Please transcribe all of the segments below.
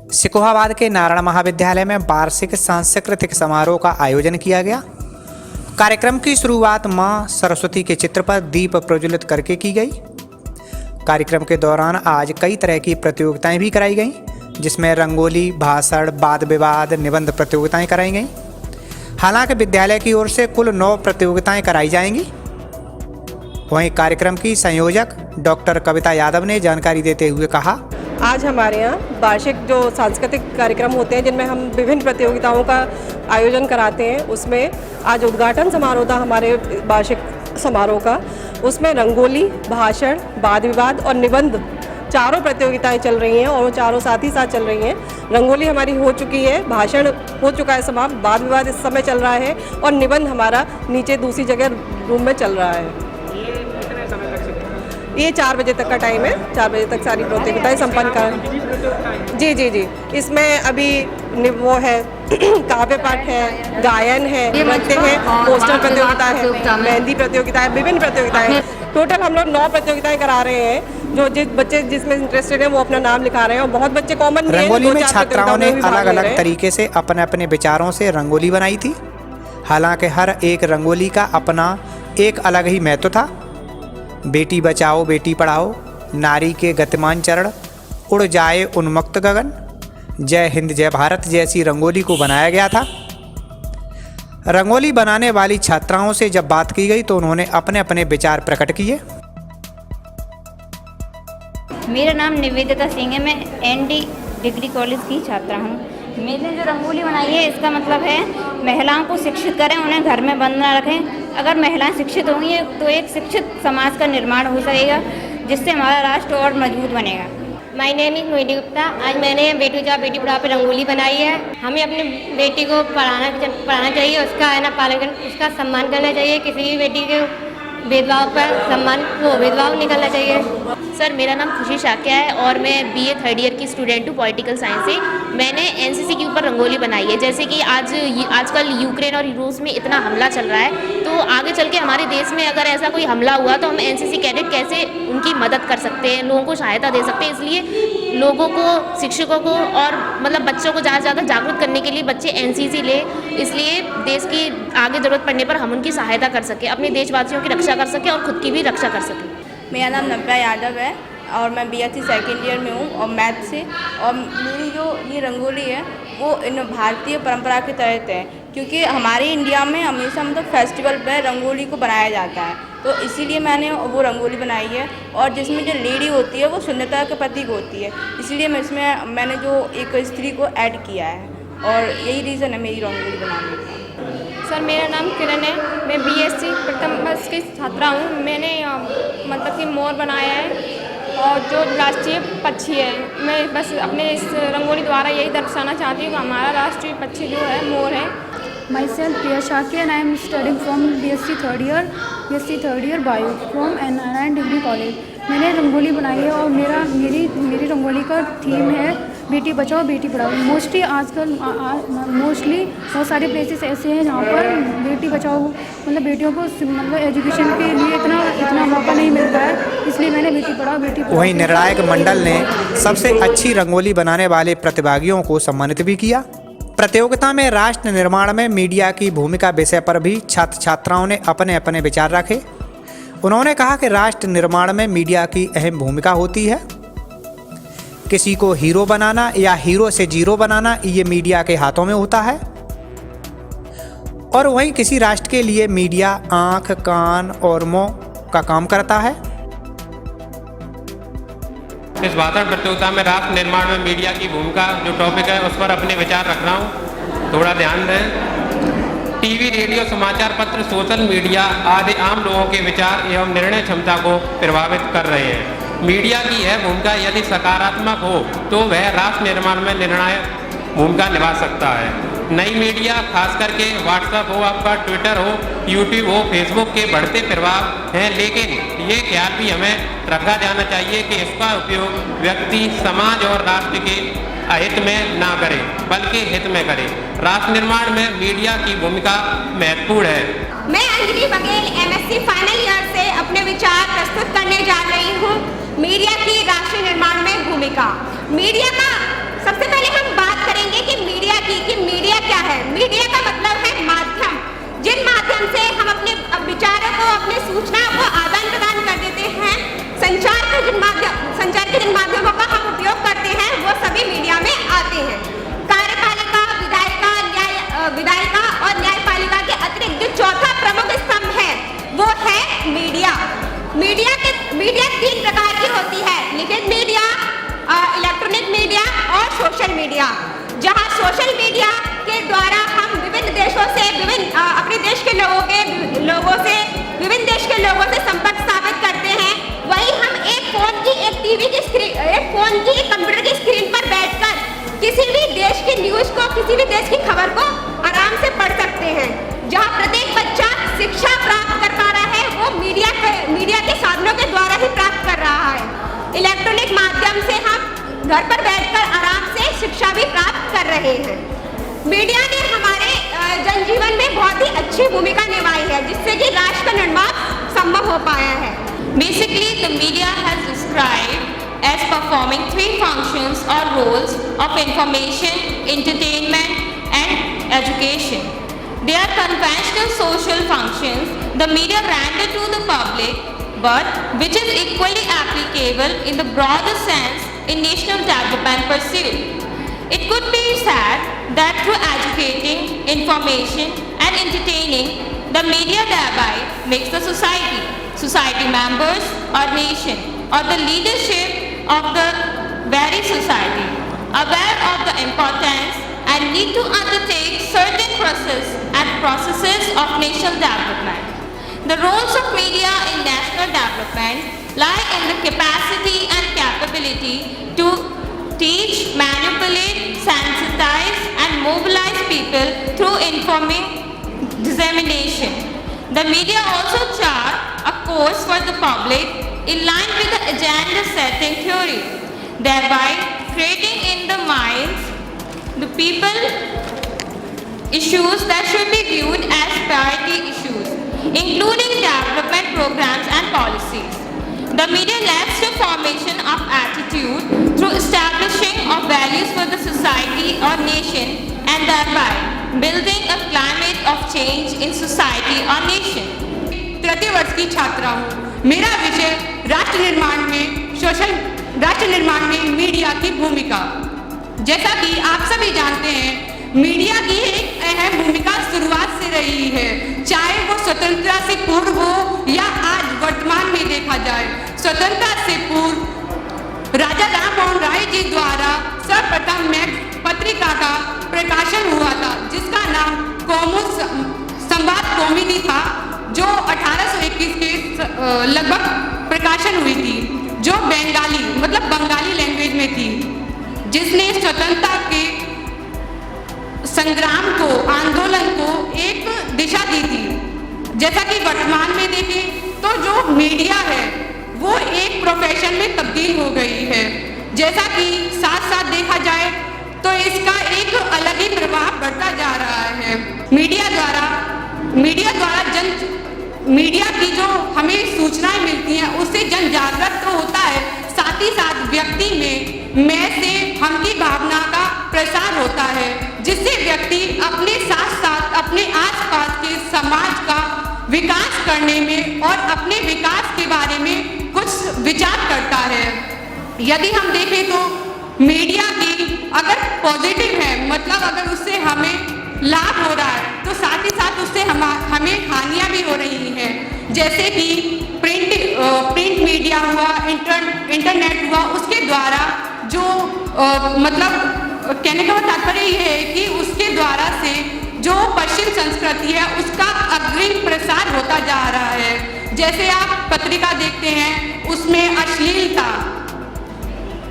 सिकोहाबाद के नारायण महाविद्यालय में वार्षिक सांस्कृतिक समारोह का आयोजन किया गया। कार्यक्रम की शुरुआत मां सरस्वती के चित्र पर दीप प्रज्वलित करके की गई। कार्यक्रम के दौरान आज कई तरह की प्रतियोगिताएं भी कराई गईं, जिसमें रंगोली, भाषण, वाद विवाद, निबंध प्रतियोगिताएं कराई गईं। हालांकि विद्यालय की ओर से कुल 9 प्रतियोगिताएं कराई जाएंगी। वहीं कार्यक्रम की संयोजक डॉक्टर कविता यादव ने जानकारी देते हुए कहा, आज हमारे यहाँ वार्षिक जो सांस्कृतिक कार्यक्रम होते हैं जिनमें हम विभिन्न प्रतियोगिताओं का आयोजन कराते हैं, उसमें आज उद्घाटन समारोह था हमारे वार्षिक समारोह का। उसमें रंगोली, भाषण, वाद विवाद और निबंध चारों प्रतियोगिताएं चल रही हैं और वो चारों साथ ही साथ चल रही हैं। रंगोली हमारी हो चुकी है, भाषण हो चुका है समाप्त, वाद विवाद इस समय चल रहा है और निबंध हमारा नीचे दूसरी जगह रूम में चल रहा है। ये 4 बजे तक का टाइम है, 4 बजे तक सारी प्रतियोगिताएं संपन्न कर। जी, इसमें अभी वो है काव्य पाठ है, गायन है, नृत्य है, पोस्टर प्रतियोगिता है, मेहंदी प्रतियोगिता है, विभिन्न प्रतियोगिताएं। टोटल हम लोग 9 प्रतियोगिताएं करा रहे हैं। जो जिस बच्चे जिसमें इंटरेस्टेड है वो अपना नाम लिखा रहे हैं और बहुत बच्चे कॉमन रंगोली में छात्राओं ने अलग अलग तरीके से अपने अपने विचारों से रंगोली बनाई थी। हालांकि हर एक रंगोली का अपना एक अलग ही महत्व था। बेटी बचाओ बेटी पढ़ाओ, नारी के गतिमान चरण, उड़ जाए उन्मुक्त गगन, जय हिंद जय भारत जैसी रंगोली को बनाया गया था। रंगोली बनाने वाली छात्राओं से जब बात की गई तो उन्होंने अपने अपने विचार प्रकट किए। मेरा नाम निवेदिता सिंह है, मैं एनडी डिग्री कॉलेज की छात्रा हूँ। मैंने जो रंगोली बनाई है इसका मतलब है महिलाओं को शिक्षित करें, उन्हें घर में बंद न रखें। अगर महिलाएं शिक्षित होंगी तो एक शिक्षित समाज का निर्माण हो सकेगा, जिससे हमारा राष्ट्र और मजबूत बनेगा। My name is Mohini Gupta. आज मैंने बेटी बचाओ बेटी पढ़ाओ पर रंगोली बनाई है। हमें अपनी बेटी को पढ़ाना चाहिए, उसका है ना पालन, उसका सम्मान करना चाहिए। किसी भी बेटी के भेदभाव पर भेदभाव निकलना चाहिए। सर, मेरा नाम खुशी शाक्या है और मैं BA 3rd ईयर की स्टूडेंट हूँ पॉलिटिकल साइंस से। मैंने NCC के ऊपर रंगोली बनाई है। जैसे कि आजकल यूक्रेन और रूस में इतना हमला चल रहा है, तो आगे चल के हमारे देश में अगर ऐसा कोई हमला हुआ तो हम NCC कैडेट कैसे उनकी मदद कर सकते हैं, लोगों को सहायता दे सकते हैं। इसलिए लोगों को, शिक्षकों को और मतलब बच्चों को ज़्यादा से ज़्यादा जागरूक करने के लिए बच्चे NCC ले, इसलिए देश की आगे ज़रूरत पड़ने पर हम उनकी सहायता कर सकें, अपने देशवासियों की रक्षा कर सकें और खुद की भी रक्षा कर सकें। मेरा नाम नव्या यादव है और मैं BSc 2nd ईयर में हूँ और मैथ से। और मेरी जो ये रंगोली है वो इन भारतीय परंपरा के तहत है, क्योंकि हमारे इंडिया में हमेशा मतलब फेस्टिवल पर रंगोली को बनाया जाता है, तो इसीलिए मैंने वो रंगोली बनाई है। और जिसमें जो लेडी होती है वो सुंदरता के प्रतीक होती है, इसलिए मैंने जो एक स्त्री को ऐड किया है और यही रीज़न है मेरी रंगोली बनाने का। सर, मेरा नाम किरण है, मैं BSc प्रथम वर्ष की छात्रा हूँ। मैंने मतलब कि मोर बनाया है और जो राष्ट्रीय पक्षी है। मैं बस अपने इस रंगोली द्वारा यही दर्शाना चाहती हूँ कि हमारा राष्ट्रीय पक्षी जो है मोर है। Myself Priya Shakya and I am studying from BSc 3rd year Bio from NRI degree college. मैंने रंगोली बनाई है और मेरी रंगोली का थीम है बेटी बचाओ बेटी पढ़ाओ। मोस्टली बहुत सारे प्लेसेस ऐसे हैं जहाँ पर बेटी बचाओ मतलब बेटियों को मतलब एजुकेशन के लिए इतना मौका नहीं मिलता है, इसलिए मैंने बेटी पढ़ाओ बेटी पढ़ाओ। वहीं निर्णायक मंडल ने सबसे अच्छी रंगोली बनाने वाले प्रतिभागियों को सम्मानित भी किया। प्रतियोगिता में राष्ट्र निर्माण में मीडिया की भूमिका विषय पर भी छात्र छात्राओं ने अपने अपने विचार रखे। उन्होंने कहा कि राष्ट्र निर्माण में मीडिया की अहम भूमिका होती है। किसी को हीरो बनाना या हीरो से जीरो बनाना ये मीडिया के हाथों में होता है, और वहीं किसी राष्ट्र के लिए मीडिया आंख, कान और मुंह का काम करता है। इस भाषण प्रतियोगिता में राष्ट्र निर्माण में मीडिया की भूमिका जो टॉपिक है उस पर अपने विचार रख रहा हूँ, थोड़ा ध्यान दें। टीवी, रेडियो, समाचार पत्र, सोशल मीडिया आदि आम लोगों के विचार एवं निर्णय क्षमता को प्रभावित कर रहे हैं। मीडिया की यह भूमिका यदि सकारात्मक हो तो वह राष्ट्र निर्माण में निर्णायक भूमिका निभा सकता है। नई मीडिया खास करके व्हाट्सएप हो, आपका ट्विटर हो, यूट्यूब हो, फेसबुक के बढ़ते प्रभाव हैं, लेकिन ये ख्याल भी हमें रखा जाना चाहिए कि इसका उपयोग व्यक्ति, समाज और राष्ट्र के अहित में ना करे बल्कि हित में करे। राष्ट्र निर्माण में मीडिया की भूमिका महत्वपूर्ण है। मैं Anjali Baghel MSc final year से अपने विचार प्रस्तुत करने जा रही हूँ। मीडिया की राष्ट्र निर्माण में भूमिका। मीडिया का सबसे पहले हम मीडिया, जहां सोशल मीडिया के द्वारा हम विभिन्न देशों से अपने देश के लोगों से विभिन्न देश के लोगों से संपर्क स्थापित करते हैं, वहीं हम एक फोन की, एक टीवी की स्क्रीन, एक फोन की, एक कंप्यूटर की स्क्रीन पर बैठकर किसी भी देश की न्यूज़ को, किसी भी देश की खबर को आराम से पढ़ सकते हैं। जहां प्रत्येक बच्चा शिक्षा प्राप्त कर पा रहा है, वो मीडिया के साधनों के द्वारा ही प्राप्त कर रहा है। इलेक्ट्रॉनिक माध्यम से हम घर पर बैठकर आराम से शिक्षा भी प्राप्त कर रहे हैं। मीडिया ने हमारे जनजीवन में बहुत ही अच्छी भूमिका निभाई है, जिससे कि राष्ट्र का निर्माण संभव हो पाया है। Basically, the media has described as performing three functions or roles of information, entertainment and education. They are conventional social functions the media render to the public, but which is equally applicable in the broader sense in national development pursuit. It could be said that through educating, information and entertaining, the media thereby makes the society members or nation or the leadership of the very society aware of the importance and need to undertake certain processes of national development. The roles of media in national development lie in the capacity and capability to teach, manipulate, sensitize and mobilize people through informing dissemination. The media also chart a course for the public in line with the agenda setting theory, thereby creating in the minds the people issues that should be viewed as priority issues, including development programs and policies. The media leads to formation of attitude through establishing of values for the society or nation and thereby building a climate of change in society or nation. तृतीय वर्ष की छात्रा हूँ। मेरा विषय राष्ट्र निर्माण में मीडिया की भूमिका। जैसा कि आप सभी जानते हैं, मीडिया की एक अहम भूमिका शुरुआत से रही है, चाहे वो स्वतंत्रता से पूर्व हो या आज वर्तमान में देखा जाए। स्वतंत्रता से पूर्व राजा राम मोहन राय जी द्वारा सर्वप्रथम मैक्स पत्रिका का प्रकाशन हुआ था, जिसका नाम संवाद कौमुदी था, जो 1821 के लगभग प्रकाशन हुई थी, जो बंगाली लैंग्वेज में थी, जिसने स्वतंत्रता के संग्राम को, आंदोलन को एक दिशा दी थी। जैसा कि वर्तमान में देखें तो जो मीडिया है वो एक प्रोफेशन में तब्दील हो गई है। जैसा कि साथ साथ देखा जाए तो इसका एक अलग ही प्रभाव बढ़ता जा रहा है। मीडिया की जो हमें सूचनाएं मिलती हैं उससे जन जागृत तो होता है, साथ ही साथ व्यक्ति में मैं से हम की भावना का प्रसार होता है, जिससे व्यक्ति अपने साथ साथ अपने आसपास के समाज का विकास करने में और अपने विकास के बारे में कुछ विचार करता है। यदि हम देखें तो मीडिया की अगर पॉजिटिव है, मतलब अगर उससे हमें लाभ हो रहा है, तो साथ ही साथ उससे हमें हानियां भी हो रही हैं। जैसे कि प्रिंट मीडिया हुआ, इंटरनेट हुआ, उसके द्वारा जो कहने का तात्पर्य ये है कि उसके द्वारा से जो पश्चिम संस्कृति है उसका अग्रिम प्रसार होता जा रहा है। जैसे आप पत्रिका देखते हैं, उसमें अश्लीलता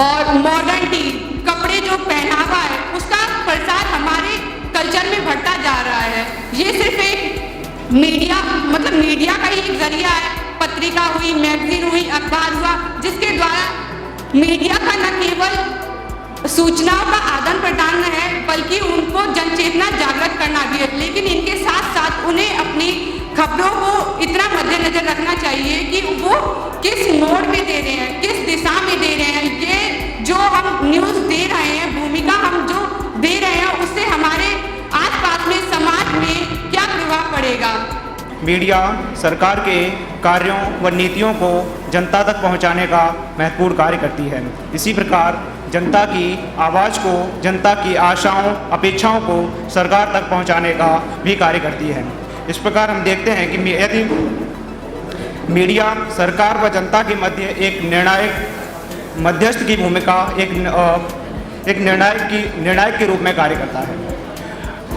और मॉडर्निटी, कपड़े जो पहनावा है, उसका प्रसार हमारे कल्चर में बढ़ता जा रहा है। ये सिर्फ एक मीडिया का ही एक जरिया है। पत्रिका हुई, मैगजीन हुई, अखबार हुआ, जिसके द्वारा मीडिया का न केवल सूचनाओं का आदान प्रदान है, बल्कि उनको जनचेतना जागृत करना भी है। लेकिन इनके साथ साथ उन्हें अपनी खबरों को इतना मद्देनजर रखना चाहिए कि वो किस मोड में दे रहे हैं, किस दिशा में दे रहे हैं। ये जो हम न्यूज़ दे रहे हैं, भूमिका हम जो दे रहे हैं, उससे हमारे आसपास में समाज में क्या प्रभाव पड़ेगा। मीडिया सरकार के कार्यों व नीतियों को जनता तक पहुंचाने का महत्वपूर्ण कार्य करती है। इसी प्रकार जनता की आवाज़ को, जनता की आशाओं, अपेक्षाओं को सरकार तक पहुंचाने का भी कार्य करती है। इस प्रकार हम देखते हैं कि यदि मीडिया सरकार व जनता के मध्य एक निर्णायक मध्यस्थ की भूमिका, एक एक निर्णायक के रूप में कार्य करता है।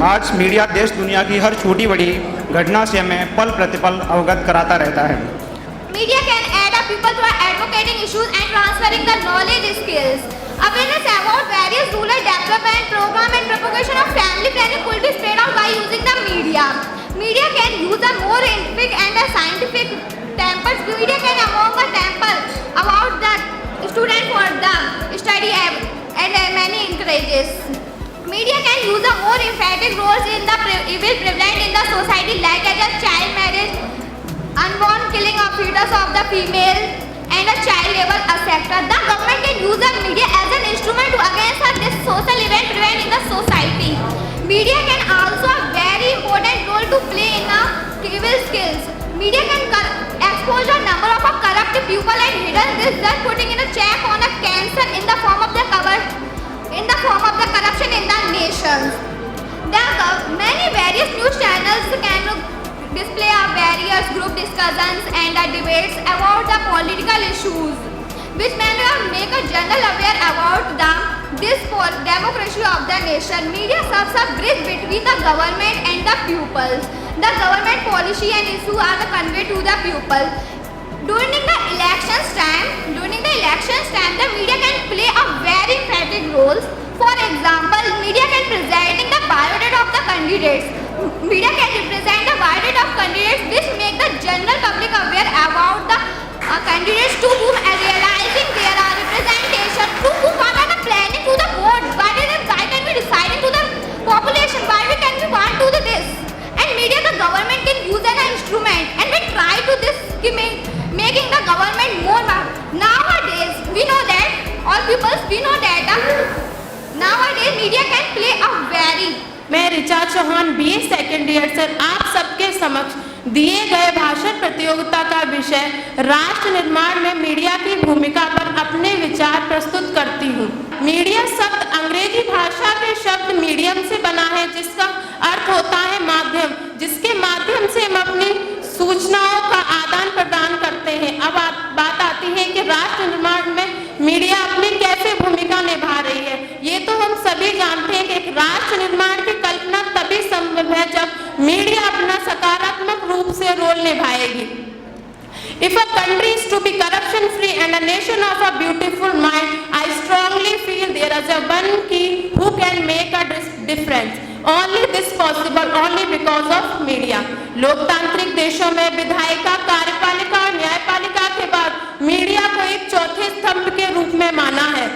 आज मीडिया देश दुनिया की हर छोटी बड़ी घटना से हमें पल प्रतिपल अवगत कराता रहता है। Media can aid our people through advocating issues and transferring the knowledge skills. Awareness about various rural development program and propagation of family planning could be spread out by using the media. Media can use a more scientific and a scientific temples. Media can among a temple about the student for the study and many encourages. Media can use a more emphatic roles in the evil prevalent in the society like as a child marriage, unborn killing of fetus of the female and a child labor etc. The government can use the media as an instrument to against this social event prevent in the society. Media can also a very important role to play in evil skills. Media can expose a number of corrupt people and hidden this thus putting in a check on a cancer in the form of the corruption in the nations. Many various news channels can display various group discussions and debates about the political issues, which may make a general aware about this democracy of the nation. Media serves a bridge between the government and the pupils. The government policy and issues are conveyed to the pupils. During the elections time, the media can play a very emphatic role. For example, media can present the biodata of the candidates. Media can represent the biodata of candidates which make the general public aware about the candidates to whom realizing their representation, to whom what are the planning to the board, why can we deciding to the population, why we can we want to do this. And media the government can use an instrument and we try to this making the government more. Nowadays we know that nowadays media can play a very मैं Richa Chauhan BA second year से आप सबके समक्ष दिए गए भाषण प्रतियोगिता का विषय राष्ट्र निर्माण में मीडिया की भूमिका पर अपने विचार प्रस्तुत करती हूँ। मीडिया शब्द अंग्रेजी भाषा के शब्द मीडियम से बना है जिसका अर्थ होता है माध्यम, जिसके माध्यम से हम अपनी सूचनाओं का आदान प्रदान करते हैं। अब बात आती है कि राष्ट्र निर्माण में मीडिया अपनी कैसे भूमिका निभा रही है। ये तो हम सभी जानते हैं कि राष्ट्र निर्माण की कल्पना तभी संभव है जब मीडिया अपना सकारात्मक रूप से रोल निभाएगी। If a country is to be corruption free and a nation of a beautiful mind, I strongly feel there is a one key who can make a difference. Only this possible only because of media. लोकतांत्रिक देशों में विधायिका, कार्यपालिका और न्यायपालिका के बाद media को एक चौथे स्तंभ के रूप में माना है।